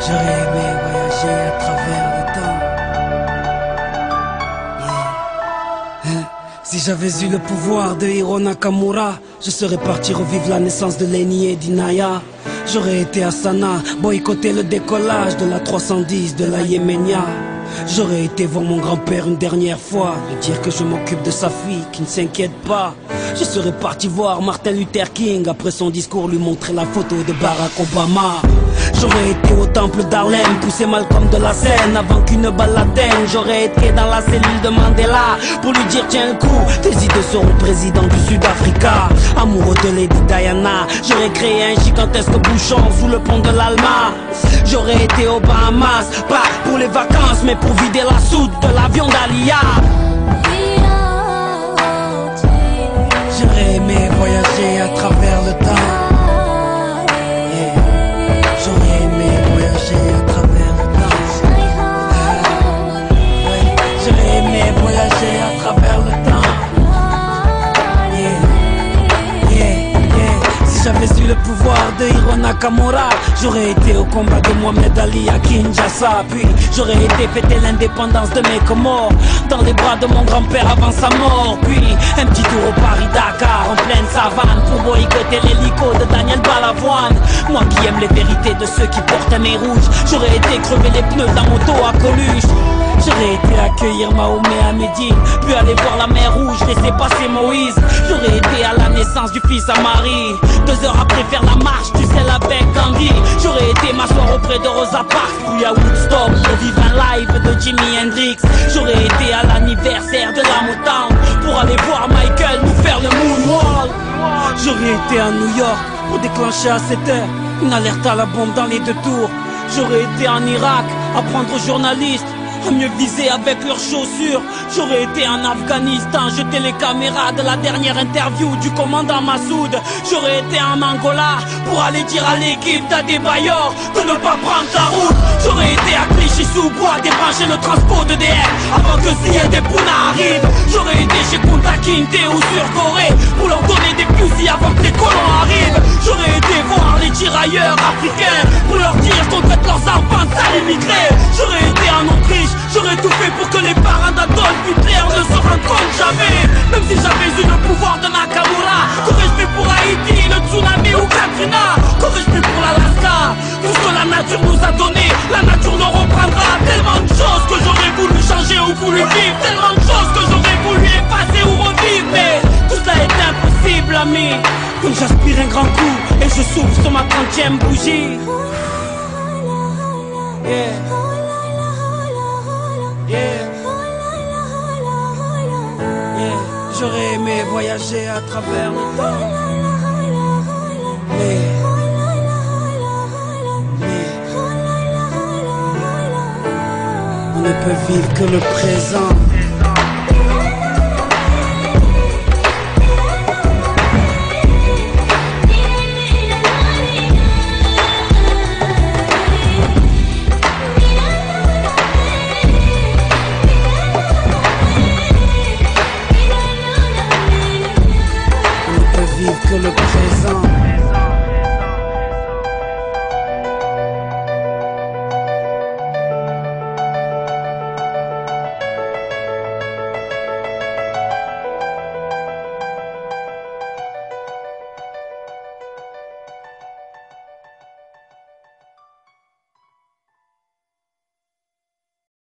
J'aurais aimé voyager à travers le temps. Yeah. Si j'avais eu le pouvoir de Hiro Nakamura, je serais parti revivre la naissance de Lenny et d'Inaya. J'aurais été à Sanaa, boycotter le décollage de la 310 de la Yéménia. J'aurais été voir mon grand-père une dernière fois, lui dire que je m'occupe de sa fille, qui ne s'inquiète pas. Je serais parti voir Martin Luther King, après son discours lui montrer la photo de Barack Obama. J'aurais été au temple d'Harlem, pousser Malcolm de la scène avant qu'une balle l'atteigne. J'aurais été dans la cellule de Mandela pour lui dire tiens le coup, tes idées seront président du Sud-Africa. Amoureux de Lady Diana, j'aurais créé un gigantesque bouchon sous le pont de l'Alma. J'aurais été aux Bahamas, pas pour les vacances mais pour vider la soute de l'avion d'Alia. J'aurais aimé voyager à travers le temps. J'aurais aimé voyager à travers le temps. J'aurais aimé voyager à travers le temps. Si j'avais eu le pouvoir de Hiro Nakamura, j'aurais été au combat de Mohamed Ali à Kinshasa. Puis j'aurais été fêter l'indépendance de mes Comores dans les bras de mon grand-père avant sa mort. Puis un petit tour au Paris-Dakar en pleine savane pour boycotter l'hélico de Daniel Balavoine. Moi qui aime les vérités de ceux qui portent un nez rouge, j'aurais été crever les pneus d'un moto à Coluche. J'aurais été accueillir Mahomet à Médine, puis aller voir la mer Rouge, laisser passer Moïse. J'aurais été à la naissance du fils à Marie, 2 heures après faire la marche du sel avec Gandhi. J'aurais été m'asseoir auprès de Rosa Parks, puis à Woodstock pour vivre un live de Jimi Hendrix. J'aurais été à l'anniversaire de la Motown pour aller voir Michael nous faire le moonwalk. J'aurais été à New York pour déclencher à 7 heures une alerte à la bombe dans les 2 tours. J'aurais été en Irak apprendre aux journalistes à mieux viser avec leurs chaussures. J'aurais été en Afghanistan, jeter les caméras de la dernière interview du commandant Massoud. J'aurais été en Angola pour aller dire à l'équipe d'Adebayor de ne pas prendre la route. J'aurais été à Clichy-sous-Bois débrancher le transport d'EDF avant que Ziyad et Pouna arrivent. J'aurais été chez Kunta Kinte ou sur Corée pour leur donner des fusils avant que les colons arrivent. J'aurais été voir les tirailleurs africains pour leur dire qu'on traite leurs enfants de sales immigrés. J'aurais été en Autriche, j'aurais tout fait pour que les parents d'Adolf Hitler ne se rencontrent jamais. Même si j'avais eu le pouvoir de Nakamura, qu'aurais-je fait pour Haïti, le tsunami ou Katrina? Qu'aurais-je fait pour l'Alaska? Tout ce que la nature nous a donné, la nature nous reprendra. Tellement de choses que j'aurais voulu changer ou voulu vivre, tellement de choses que j'aurais voulu effacer ou revivre. Mais tout ça est impossible, ami. Donc j'aspire un grand coup et je souffle sur ma 30e bougie. Yeah. J'aurais aimé voyager à travers le temps. Mais on ne peut vivre que le présent.